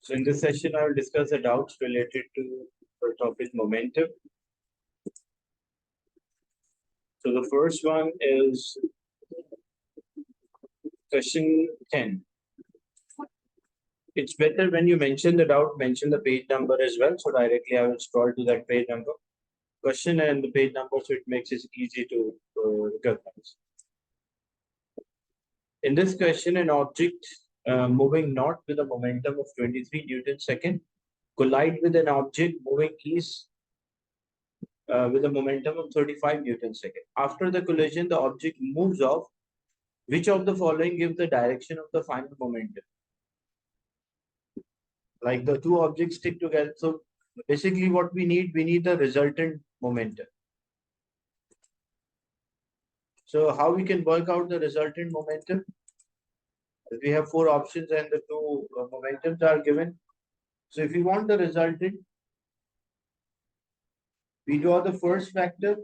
So in this session, I will discuss the doubts related to the topic momentum. So the first one is question 10. It's better when you mention the doubt, mention the page number as well. So directly I will scroll to that page number, question and the page number, so it makes it easy to recognize. In this question, an object moving north with a momentum of 23 Newton second collide with an object moving east with a momentum of 35 Newton second. After the collision, the object moves off. Which of the following gives the direction of the final momentum? Like the two objects stick together. So basically what we need the resultant momentum. So how we can work out the resultant momentum? We have four options and the two momentums are given. So if you want the resultant, we draw the first factor.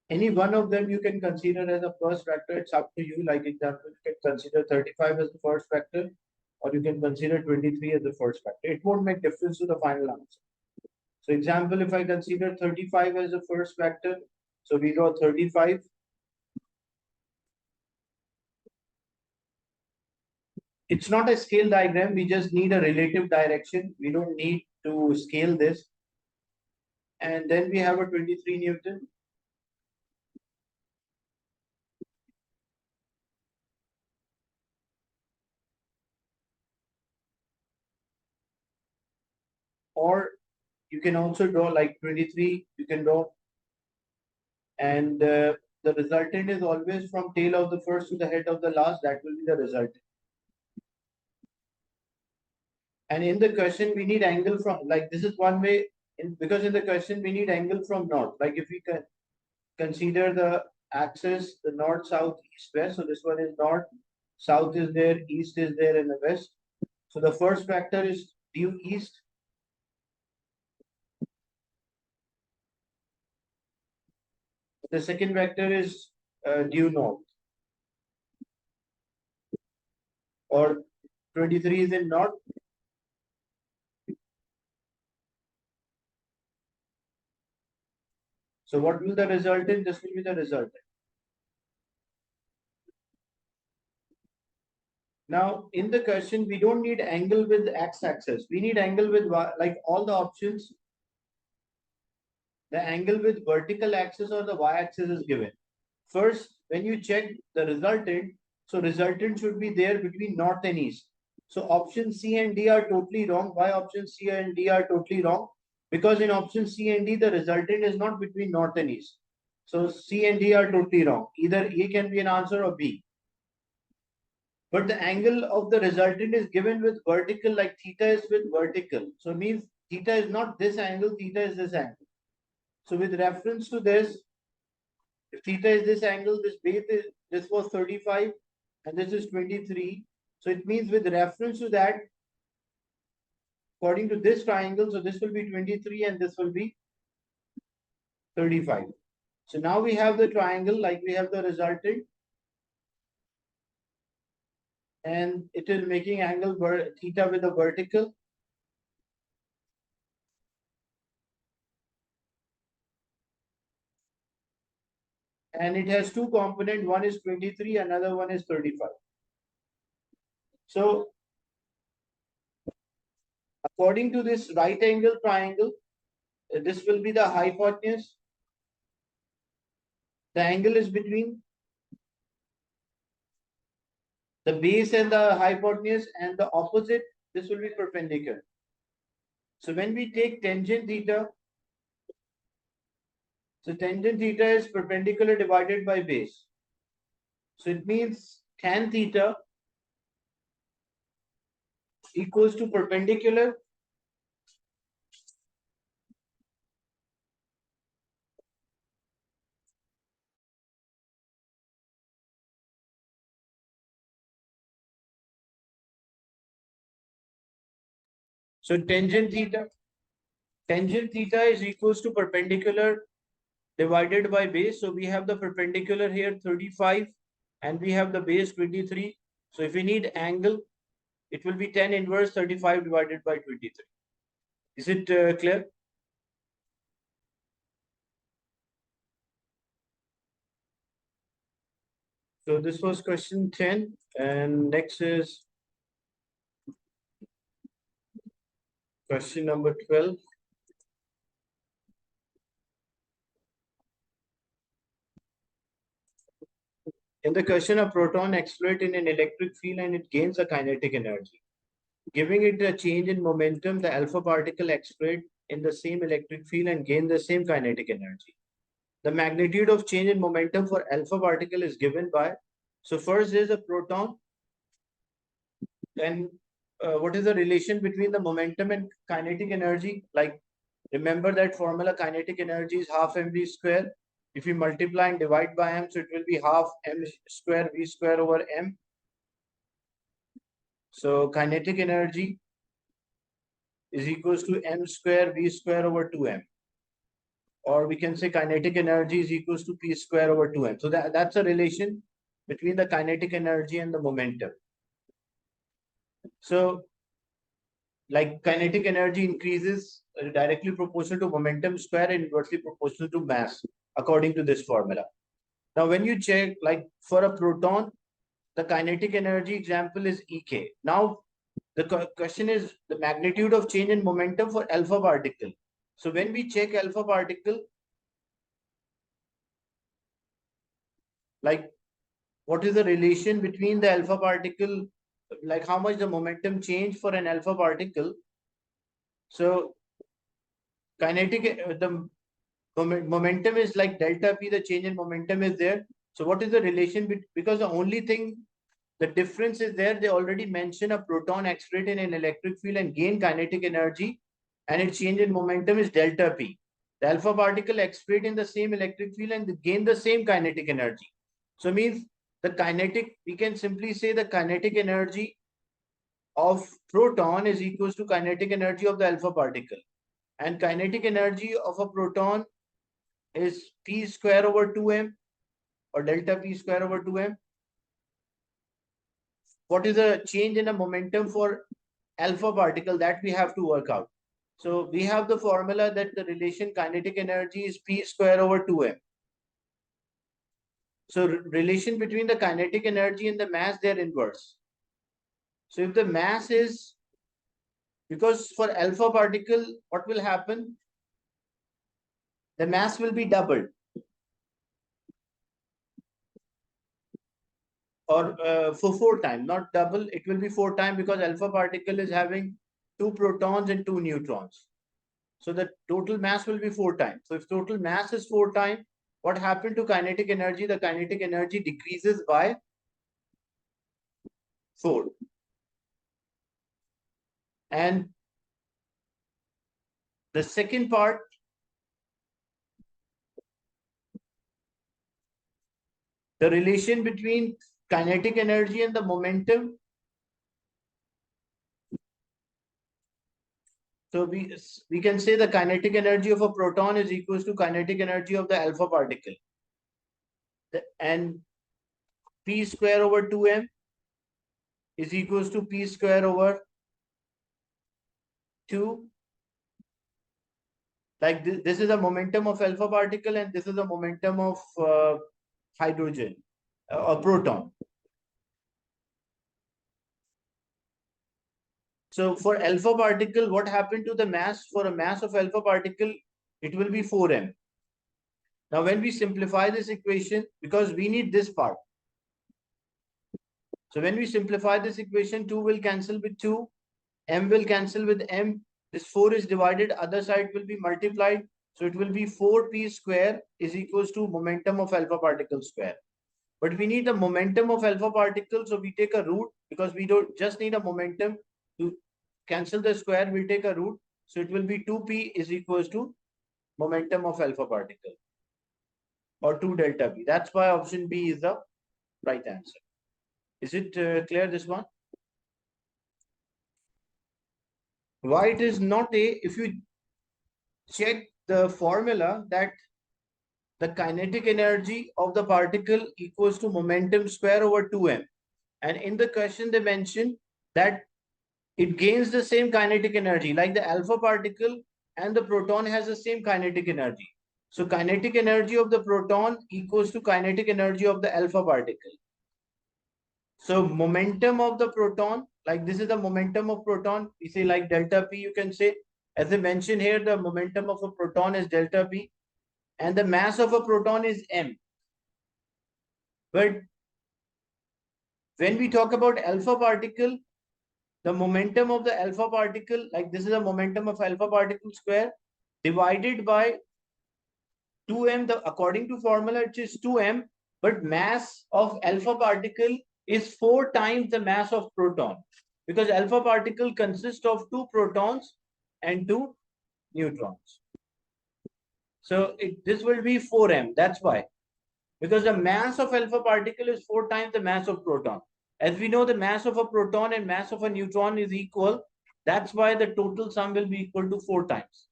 Any one of them you can consider as a first factor. It's up to you. Like example, you can consider 35 as the first factor, or you can consider 23 as the first factor. It won't make difference to the final answer. So example, if I consider 35 as the first factor, so we draw 35. It's not a scale diagram. We just need a relative direction. We don't need to scale this. And then we have a 23 Newton. Or you can also draw like 23, you can draw. And the resultant is always from tail of the first to the head of the last. That will be the resultant. And in the question, we need angle from, like this is one way, because in the question, we need angle from north. Like if we can consider the axis, the north, south, east, west. So this one is north, south is there, east is there, and the west. So the first factor is due east. The second vector is due north. Or 23 is in north. So what will the resultant? This will be the resultant. Now, in the question, we don't need angle with x-axis. We need angle with, like all the options, the angle with vertical axis or the y-axis is given. First, when you check the resultant, so resultant should be there between north and east. So option C and D are totally wrong. Why option C and D are totally wrong? Because in option C and D, the resultant is not between north and east. So C and D are totally wrong. Either A can be an answer or B. But the angle of the resultant is given with vertical, like theta is with vertical. So it means theta is not this angle, theta is this angle. So with reference to this, if theta is this angle, this base is, this was 35 and this is 23. So it means with reference to that, according to this triangle, so this will be 23 and this will be 35. So now we have the triangle, like we have the resultant. And it is making angle theta with a vertical. And it has two components. One is 23, another one is 35. So according to this right angle triangle, this will be the hypotenuse. The angle is between the base and the hypotenuse, and the opposite, this will be perpendicular. So when we take tangent theta, so tangent theta is perpendicular divided by base. So it means tan theta equals to perpendicular so tangent theta is equals to perpendicular divided by base. So we have the perpendicular here 35 and we have the base 23. So if we need angle, it will be 10 inverse 35 divided by 23. Is it clear? So this was question 10, and next is question number 12. In the question, a proton accelerates in an electric field and it gains a kinetic energy. Giving it a change in momentum, the alpha particle accelerates in the same electric field and gains the same kinetic energy. The magnitude of change in momentum for alpha particle is given by, so first is a proton, and what is the relation between the momentum and kinetic energy? Like, remember that formula, kinetic energy is half mv square. If we multiply and divide by m, so it will be half m square v square over m. So kinetic energy is equals to m square v square over 2m. Or we can say kinetic energy is equals to p square over 2m. So that's a relation between the kinetic energy and the momentum. So like kinetic energy increases directly proportional to momentum square and inversely proportional to mass according to this formula. Now, when you check, like for a proton, the kinetic energy example is Ek. Now, the question is the magnitude of change in momentum for alpha particle. So when we check alpha particle, like what is the relation between the alpha particle, like how much the momentum change for an alpha particle. So kinetic, the momentum is like delta p, the change in momentum is there. So what is the relation? Because the only thing, the difference is there, they already mention a proton accelerate in an electric field and gain kinetic energy, and its change in momentum is delta p. The alpha particle accelerate in the same electric field and they gain the same kinetic energy. So means the kinetic, we can simply say the kinetic energy of proton is equals to kinetic energy of the alpha particle. And kinetic energy of a proton is p square over 2m or delta p square over 2m. What is the change in a momentum for alpha particle, that we have to work out. So we have the formula that the relation kinetic energy is p square over 2m. So relation between the kinetic energy and the mass, they're inverse. So if the mass is, because for alpha particle, what will happen? The mass will be doubled. Or for 4 times, not double, it will be 4 times because alpha particle is having 2 protons and 2 neutrons. So the total mass will be 4 times. So if total mass is 4 times, what happened to kinetic energy? The kinetic energy decreases by 4. And the second part, the relation between kinetic energy and the momentum. So we can say the kinetic energy of a proton is equals to kinetic energy of the alpha particle. And p square over 2m is equals to p square over 2. Like this is a momentum of alpha particle and this is a momentum of hydrogen or proton. So for alpha particle, what happened to the mass? For a mass of alpha particle, it will be 4m. Now when we simplify this equation, because we need this part. So when we simplify this equation, 2 will cancel with 2, m will cancel with m. This 4 is divided, other side will be multiplied. So it will be 4p square is equals to momentum of alpha particle square. But we need the momentum of alpha particle. So we take a root because we don't just need a momentum to cancel the square. We'll take a root. So it will be 2p is equals to momentum of alpha particle or 2 delta p. That's why option B is the right answer. Is it clear, this one? Why it is not A? If you check the formula, that the kinetic energy of the particle equals to momentum square over 2m. And in the question, they mentioned that it gains the same kinetic energy, like the alpha particle and the proton has the same kinetic energy. So kinetic energy of the proton equals to kinetic energy of the alpha particle. So momentum of the proton, like this is the momentum of proton, we say like delta P, you can say. As I mentioned here, the momentum of a proton is delta P and the mass of a proton is m. But when we talk about alpha particle, the momentum of the alpha particle, like this is the momentum of alpha particle square divided by 2m. The according to formula it is 2m, but mass of alpha particle is 4 times the mass of proton, because alpha particle consists of 2 protons and 2 neutrons. So this will be 4m. That's why, because the mass of alpha particle is 4 times the mass of proton. As we know, the mass of a proton and mass of a neutron is equal. That's why the total sum will be equal to 4 times.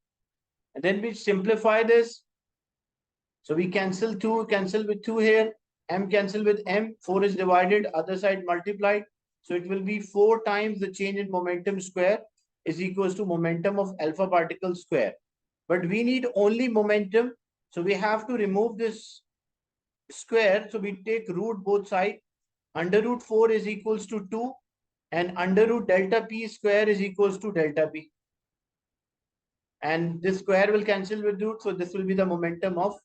And then we simplify this. So we cancel 2, cancel with 2 here, m cancel with m, 4 is divided, other side multiplied. So it will be 4 times the change in momentum square is equals to momentum of alpha particle square. But we need only momentum. So we have to remove this square. So we take root both sides. Under root 4 is equals to 2 and under root delta p square is equals to delta p. And this square will cancel with root. So this will be the momentum of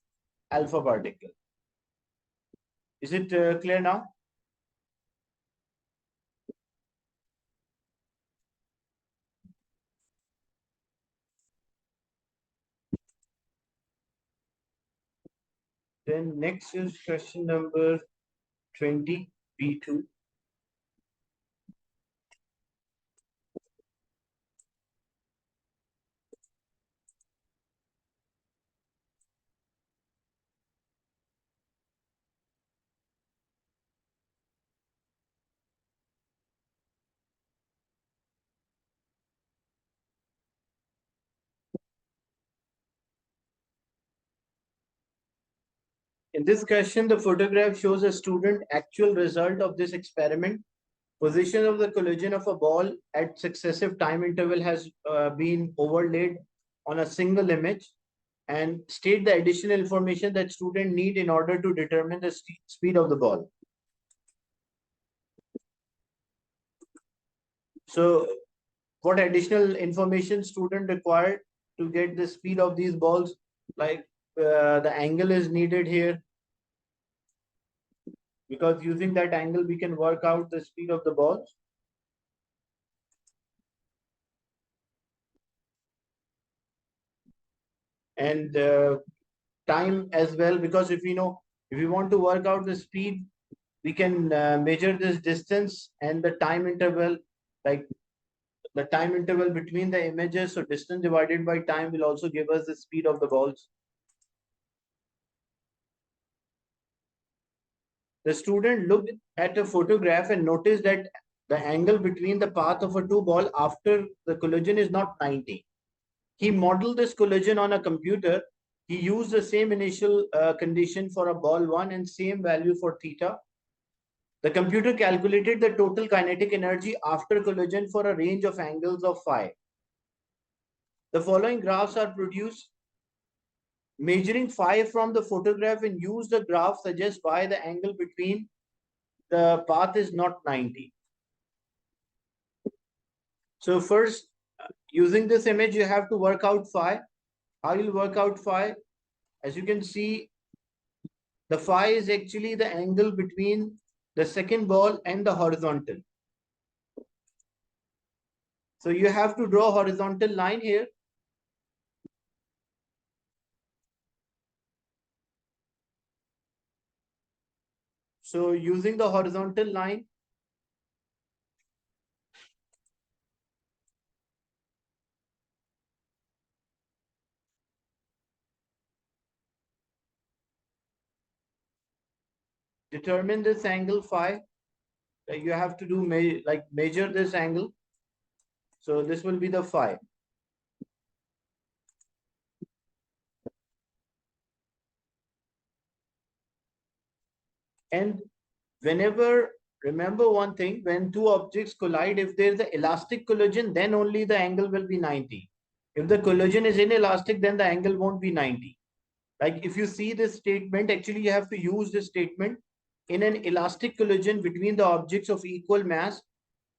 alpha particle. Is it clear now? Then next is question number 20, B2. In this question, the photograph shows a student actual result of this experiment. Position of the collision of a ball at successive time interval has been overlaid on a single image, and state the additional information that student need in order to determine the speed of the ball. So what additional information student required to get the speed of these balls? Like the angle is needed here, because using that angle we can work out the speed of the balls. And time as well, because if we want to work out the speed, we can measure this distance and the time interval, like the time interval between the images. So distance divided by time will also give us the speed of the balls. The student looked at a photograph and noticed that the angle between the path of a two ball after the collision is not 90. He modeled this collision on a computer. He used the same initial condition for a ball 1 and same value for theta. The computer calculated the total kinetic energy after collision for a range of angles of phi. The following graphs are produced. Measuring phi from the photograph and use the graph suggests why the angle between the path is not 90. So first, using this image, you have to work out phi. How you work out phi? As you can see, the phi is actually the angle between the second ball and the horizontal. So you have to draw a horizontal line here. So using the horizontal line, determine this angle phi. You have to do measure this angle. So this will be the phi. And whenever remember one thing, when two objects collide, if there's an elastic collision, then only the angle will be 90. If the collision is inelastic, then the angle won't be 90. Like if you see this statement, actually you have to use this statement in an elastic collision between the objects of equal mass.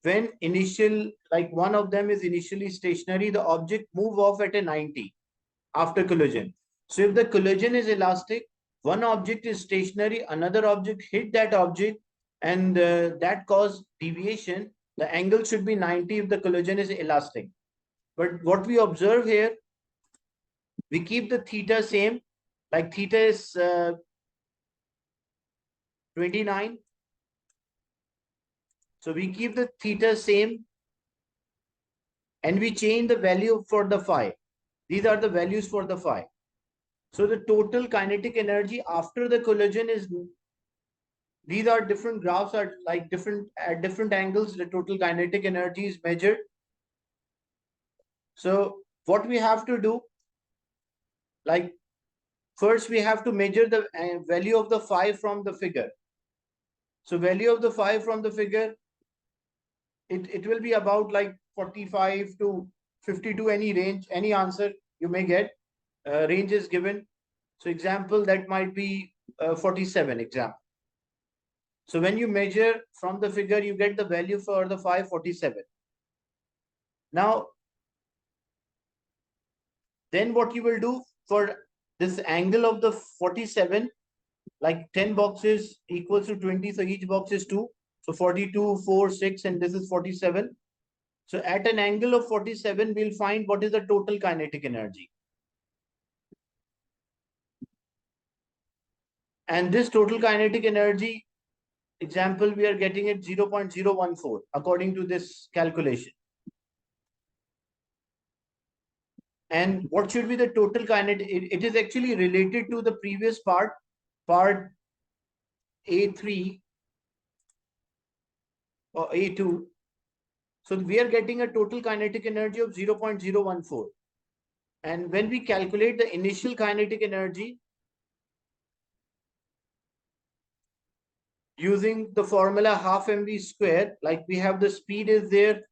When initial, like one of them is initially stationary, the object move off at a 90 after collision. So if the collision is elastic, one object is stationary, another object hit that object, and that cause deviation. The angle should be 90 if the collision is elastic. But what we observe here, we keep the theta same, like theta is 29. So we keep the theta same and we change the value for the phi. These are the values for the phi. So the total kinetic energy after the collision is, these are different graphs are like different at different angles, the total kinetic energy is measured. So what we have to do, like first we have to measure the value of the phi from the figure. So value of the phi from the figure, it will be about like 45 to 52, any range, any answer you may get. Range is given. So example, that might be 47 example. So when you measure from the figure, you get the value for the 547. Now, then what you will do for this angle of the 47, like 10 boxes equals to 20. So each box is 2. So 42, 4, 6, and this is 47. So at an angle of 47, we'll find what is the total kinetic energy. And this total kinetic energy, example, we are getting it 0.014 according to this calculation. And what should be the total kinetic? It is actually related to the previous part A3 or A2. So we are getting a total kinetic energy of 0.014. And when we calculate the initial kinetic energy using the formula half mv square, like we have the speed is there,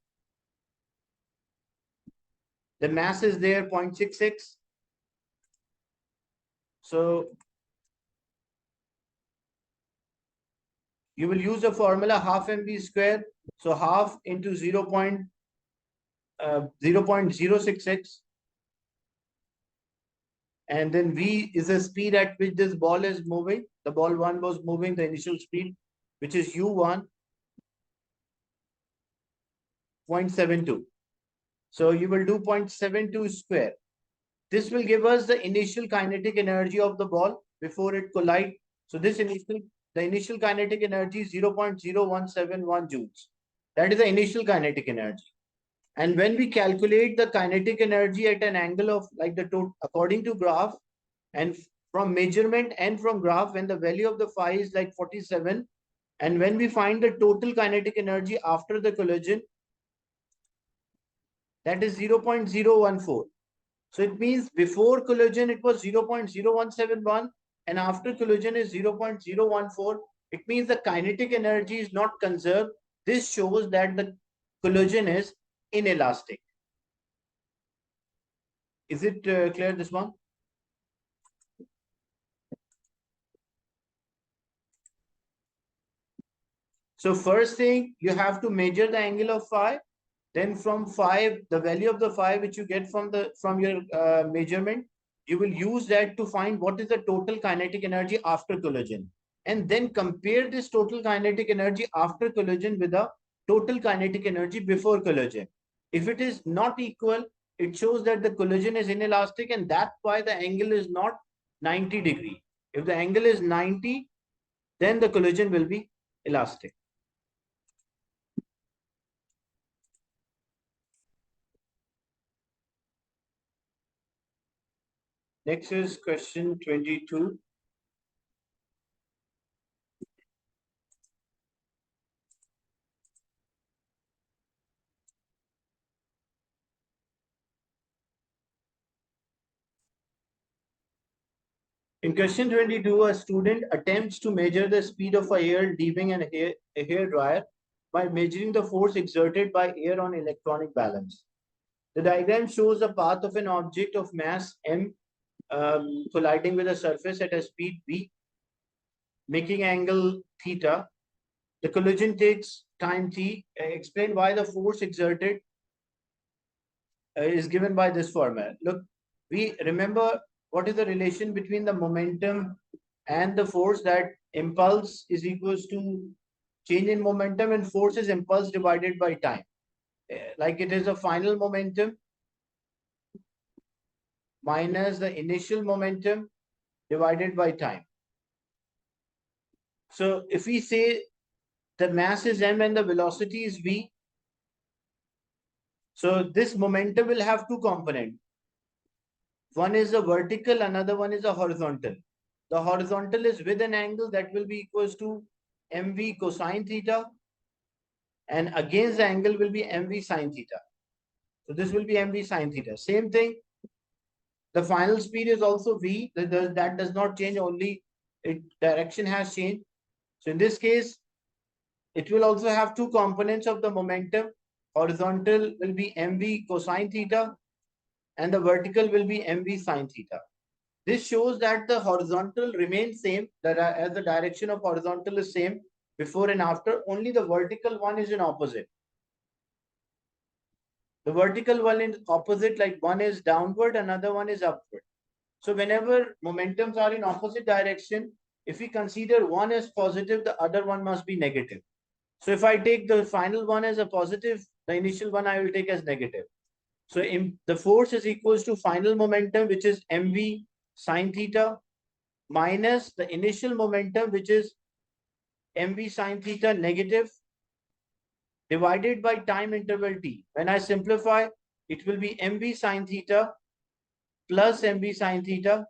the mass is there 0.66. So you will use the formula half mv square. So half into 0.066. And then v is the speed at which this ball is moving. The ball one was moving, the initial speed, which is u1, 0.72. So you will do 0.72 square. This will give us the initial kinetic energy of the ball before it collides. So the initial kinetic energy is 0.0171 joules. That is the initial kinetic energy. And when we calculate the kinetic energy at an angle of like the total, according to graph, and from measurement and from graph, when the value of the phi is like 47, and when we find the total kinetic energy after the collision, that is 0.014. So it means before collision it was 0.0171 and after collision is 0.014. It means the kinetic energy is not conserved. This shows that the collision is inelastic. Is it clear, this one? So first thing, you have to measure the angle of phi. Then from phi, the value of the phi which you get from your measurement, you will use that to find what is the total kinetic energy after collision. And then compare this total kinetic energy after collision with the total kinetic energy before collision. If it is not equal, it shows that the collision is inelastic, and that's why the angle is not 90 degree. If the angle is 90, then the collision will be elastic. Next is question 22. In question 22, a student attempts to measure the speed of a air leaving a hair dryer by measuring the force exerted by air on electronic balance. The diagram shows the path of an object of mass m colliding with a surface at a speed v, making angle theta. The collision takes time t. Explain why the force exerted is given by this format. Look, we remember what is the relation between the momentum and the force, that impulse is equals to change in momentum and force is impulse divided by time. Like it is a final momentum minus the initial momentum divided by time. So if we say the mass is m and the velocity is v, so this momentum will have two components. One is a vertical, another one is a horizontal. The horizontal is with an angle that will be equals to mv cosine theta, and against the angle will be mv sine theta. So this will be mv sine theta. Same thing, the final speed is also v. That does not change, only direction has changed. So in this case, it will also have two components of the momentum. Horizontal will be mv cosine theta and the vertical will be mv sine theta. This shows that the horizontal remains same, that as the direction of horizontal is same before and after, only the vertical one is in opposite. The vertical one is opposite, like one is downward, another one is upward. So whenever momentums are in opposite direction, if we consider one as positive, the other one must be negative. So if I take the final one as a positive, the initial one I will take as negative. So the force is equals to final momentum, which is mv sine theta, minus the initial momentum, which is mv sine theta negative, divided by time interval t. When I simplify, it will be mv sine theta plus mv sine theta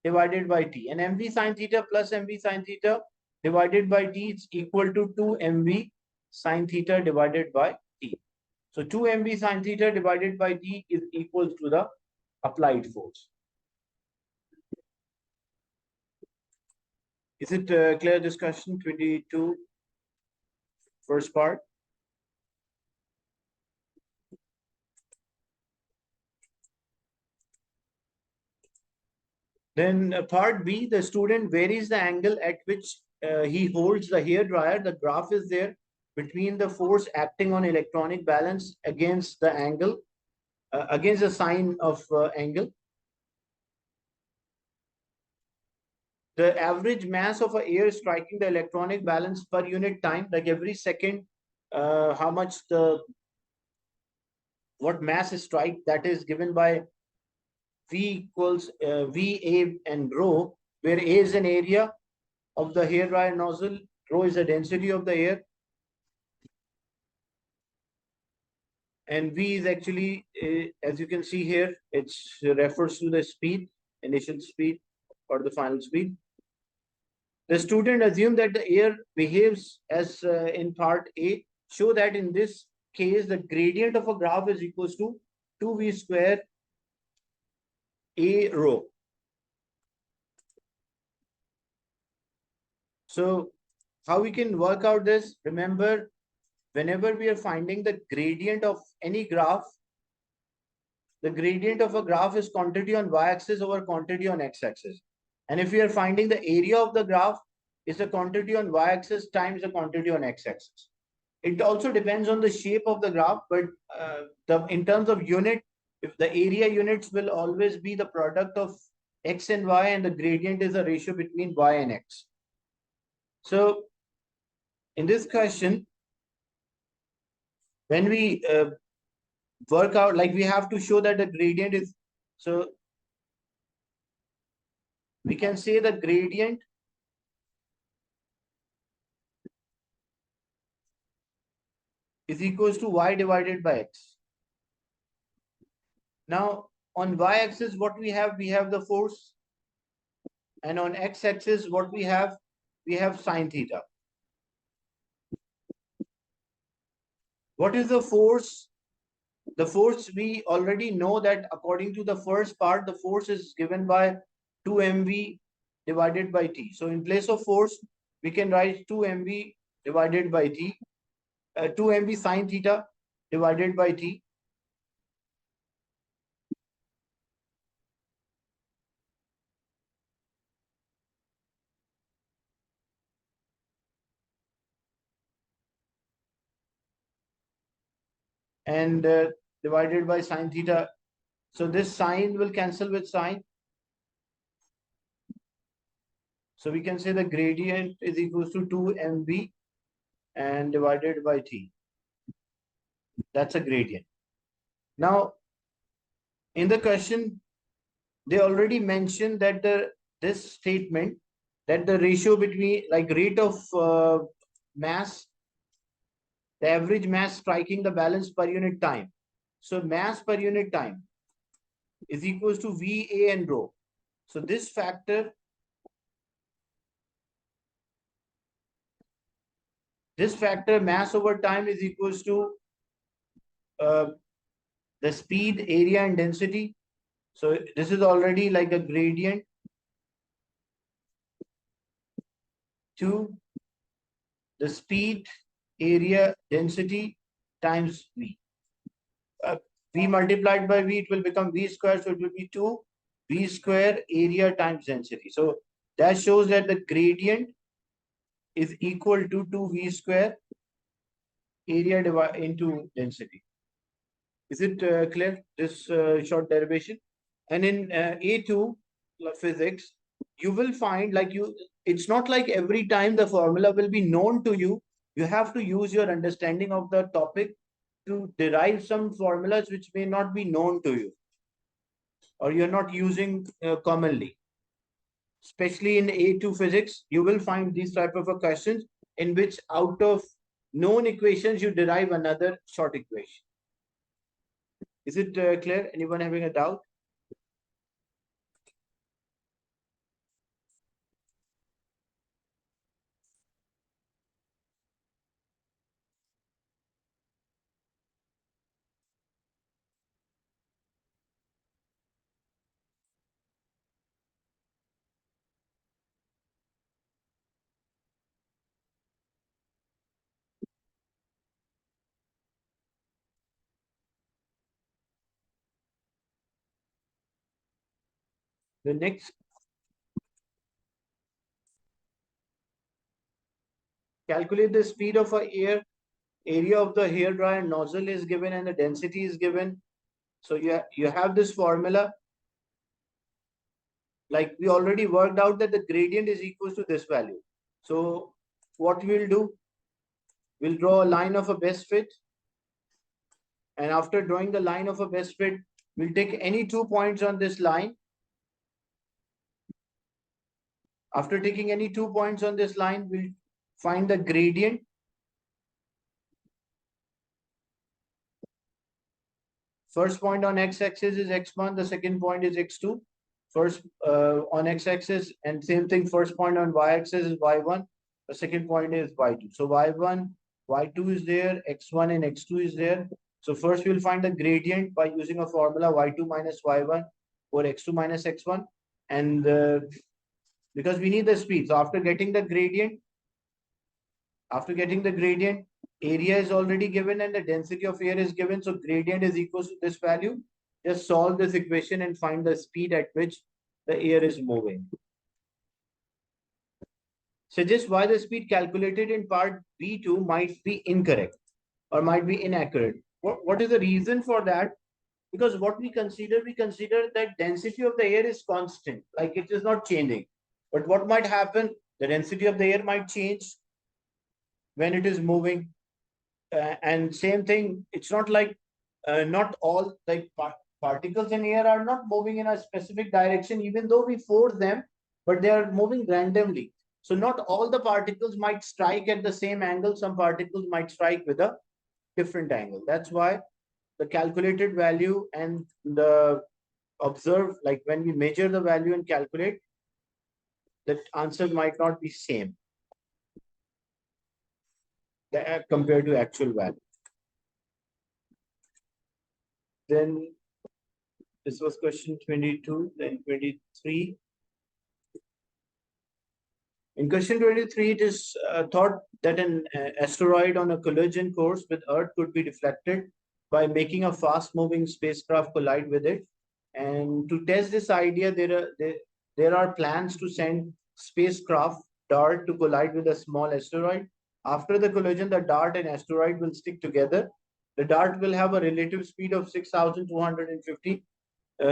divided by t. And mv sine theta plus mv sine theta divided by t is equal to 2 mv sine theta divided by t. So 2 mv sine theta divided by t is equal to the applied force. Is it clear discussion 22, first part? Then part B, the student varies the angle at which he holds the hair dryer. The graph is there between the force acting on electronic balance against the angle, against the sign of angle. The average mass of a air striking the electronic balance per unit time, like every second, how much what mass is strike, that is given by V equals VA and rho, where A is an area of the hair dryer nozzle, rho is the density of the air, and V is actually, as you can see here, it refers to the speed, initial speed or the final speed. The student assumed that the air behaves as in part A. Show that in this case, the gradient of a graph is equals to 2V square A rho. So how we can work out this? Remember, whenever we are finding the gradient of any graph, the gradient of a graph is quantity on y-axis over quantity on x-axis. And if we are finding the area of the graph, is a quantity on y-axis times the quantity on x-axis. It also depends on the shape of the graph, but in terms of unit, if the area units will always be the product of x and y, and the gradient is a ratio between y and x. So in this question, when we work out, like we have to show that the gradient is, so we can say the gradient is equals to y divided by x. Now on y-axis, what we have the force, and on x-axis, what we have sine theta. What is the force? The force, we already know that according to the first part, the force is given by 2 mv divided by t. So in place of force, we can write 2 mv divided by t, 2 mv sine theta divided by t. And divided by sine theta. So this sine will cancel with sine. So we can say the gradient is equals to 2 mv and divided by t. That's a gradient. Now, in the question, they already mentioned that this statement, that the ratio between like rate of mass, the average mass striking the balance per unit time. So mass per unit time is equals to VA and rho. So this factor mass over time is equals to uh, the speed, area, and density. So this is already like a gradient to the speed, area, density times V. V multiplied by V, it will become V square. So it will be 2 V square area times density. So that shows that the gradient is equal to 2 V square area divided into density. Is it clear, this short derivation? And in A2 physics, you will find like it's not like every time the formula will be known to you. You have to use your understanding of the topic to derive some formulas which may not be known to you or you're not using commonly. Especially in A2 physics, you will find these type of questions in which out of known equations, you derive another short equation. Is it clear? Anyone having a doubt? The next, calculate the speed of a air, area of the hair dryer nozzle is given and the density is given. So you have this formula. Like we already worked out that the gradient is equal to this value. So what we'll do, we'll draw a line of a best fit. And after drawing the line of a best fit, we'll take any 2 points on this line. After taking any 2 points on this line, we'll find the gradient. First point on x-axis is x1, the second point is x2. First on x-axis, and same thing, first point on y-axis is y1, the second point is y2. So y1, y2 is there, x1 and x2 is there. So first we'll find the gradient by using a formula y2 minus y1 or x2 minus x1. And because we need the speed. So after getting the gradient, area is already given and the density of air is given. So gradient is equal to this value. Just solve this equation and find the speed at which the air is moving. Suggest why the speed calculated in part B2 might be incorrect or might be inaccurate. What is the reason for that? Because what we consider that density of the air is constant, like it is not changing. But what might happen? The density of the air might change when it is moving. And same thing, it's not like not all like particles in air are not moving in a specific direction, even though we force them, but they are moving randomly. So not all the particles might strike at the same angle. Some particles might strike with a different angle. That's why the calculated value and the observed, like when we measure the value and calculate, the answer might not be same compared to actual value. Then this was question 22, then 23. In question 23, it is thought that an asteroid on a collision course with Earth could be deflected by making a fast-moving spacecraft collide with it. And to test this idea, there are plans to send spacecraft DART to collide with a small asteroid. After the collision, the DART and asteroid will stick together. The DART will have a relative speed of 6,250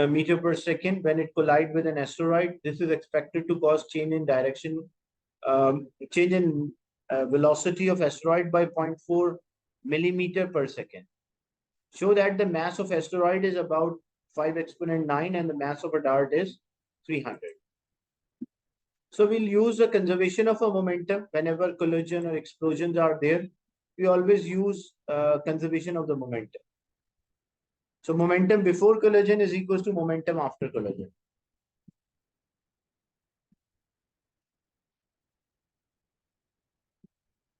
meter per second when it collides with an asteroid. This is expected to cause change in velocity of asteroid by 0.4 millimeter per second. Show that the mass of asteroid is about 5 exponent 9 and the mass of a dart is 300. So we'll use a conservation of a momentum whenever collision or explosions are there. We always use conservation of the momentum. So momentum before collision is equals to momentum after collision.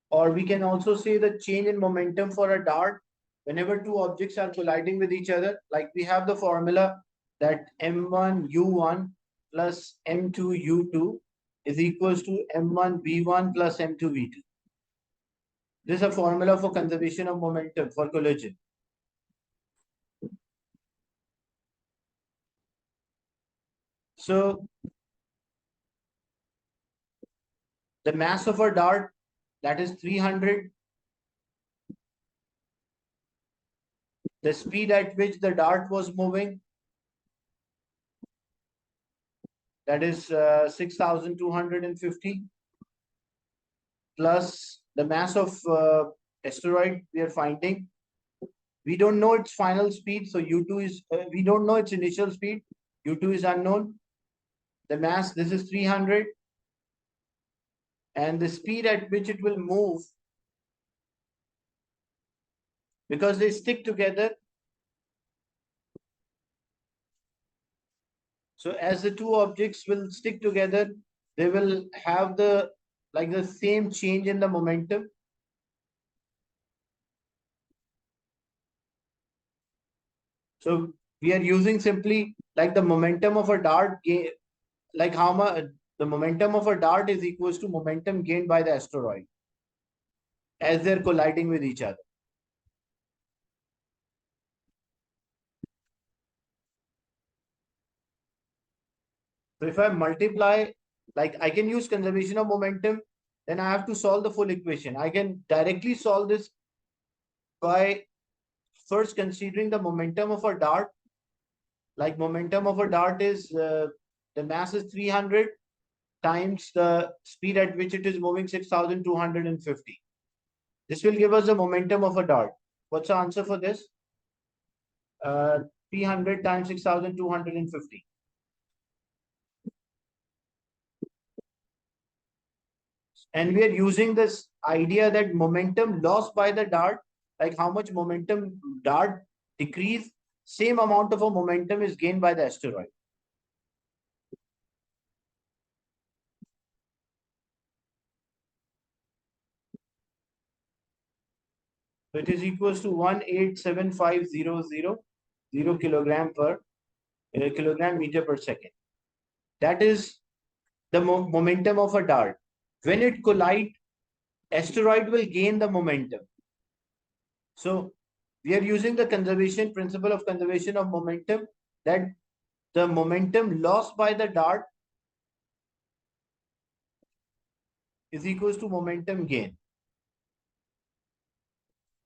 Or we can also say the change in momentum for a dart whenever two objects are colliding with each other. Like we have the formula that m1u1 plus m2u2 is equals to m1v1 plus m2v2. This is a formula for conservation of momentum for collision. So the mass of a dart, that is 300. The speed at which the dart was moving, that is 6,250, plus the mass of asteroid we are finding. We don't know its final speed, so u2 is, we don't know its initial speed. u2 is unknown. The mass, this is 300. And the speed at which it will move, because they stick together. So as the two objects will stick together, they will have the same change in the momentum. So we are using simply like the momentum of a dart, like how much the momentum of a dart is equals to momentum gained by the asteroid as they're colliding with each other. So if I multiply, like I can use conservation of momentum, then I have to solve the full equation. I can directly solve this by first considering the momentum of a dart. Like momentum of a dart is the mass is 300 times the speed at which it is moving, 6,250. This will give us the momentum of a dart. What's the answer for this? 300 times 6,250. And we are using this idea that momentum lost by the dart, like how much momentum dart decrease, same amount of a momentum is gained by the asteroid. So it is equals to 1875000 kilogram per kilogram meter per second. That is the momentum of a dart. When it collides, asteroid will gain the momentum. So we are using the conservation principle of conservation of momentum, that the momentum lost by the dart is equals to momentum gain.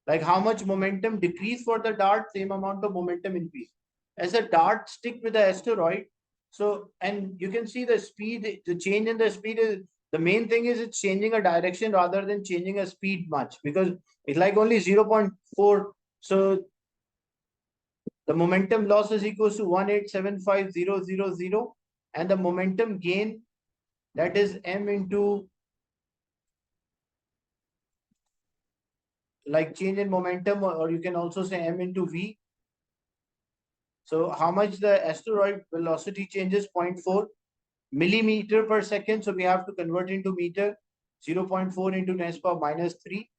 Like how much momentum decrease for the dart, same amount of momentum increase. As a dart stick with the asteroid, so and you can see the speed, the change in the speed is the main thing is it's changing a direction rather than changing a speed much, because it's like only 0.4. So the momentum loss is equals to 1875000, and the momentum gain, that is m into like change in momentum, or you can also say m into v. So how much the asteroid velocity changes? 0.4 millimeter per second. So we have to convert into meter. 0.4 into 10 power minus 3.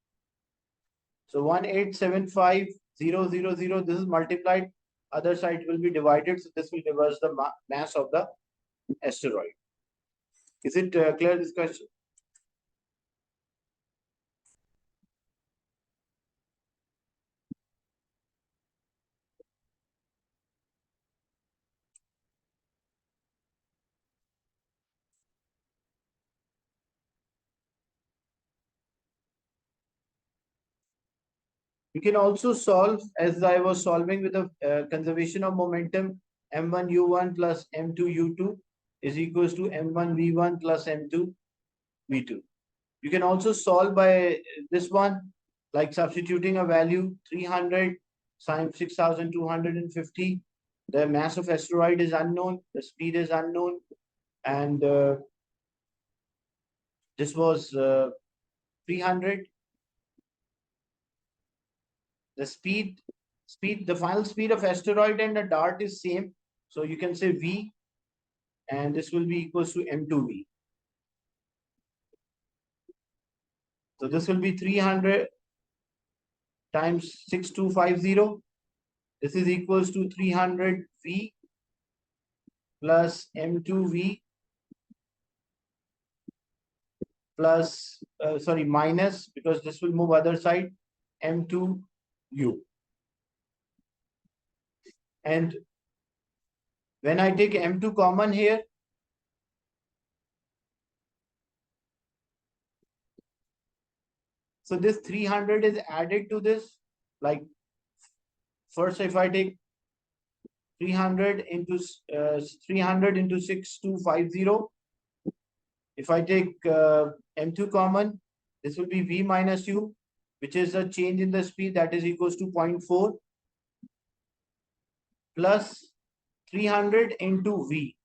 So 1875000. This is multiplied. Other side will be divided. So this will give us the mass of the asteroid. Is it clear, this question? You can also solve as I was solving with the conservation of momentum. M1 U1 plus M2 U2 is equals to M1 V1 plus M2 V2. You can also solve by this one, like substituting a value 300 sine 6250. The mass of asteroid is unknown, the speed is unknown, and this was 300. The final speed of asteroid and the dart is same. So you can say V, and this will be equals to M2V. So this will be 300 times 6250. This is equals to 300 V plus M2V plus, sorry, minus, because this will move other side, M2U. And when I take M2 common here, so this 300 is added to this. Like first, if I take 300 into 6250, if I take M2 common, this will be V minus U, which is a change in the speed that is equals to 0.4 plus 300 into V.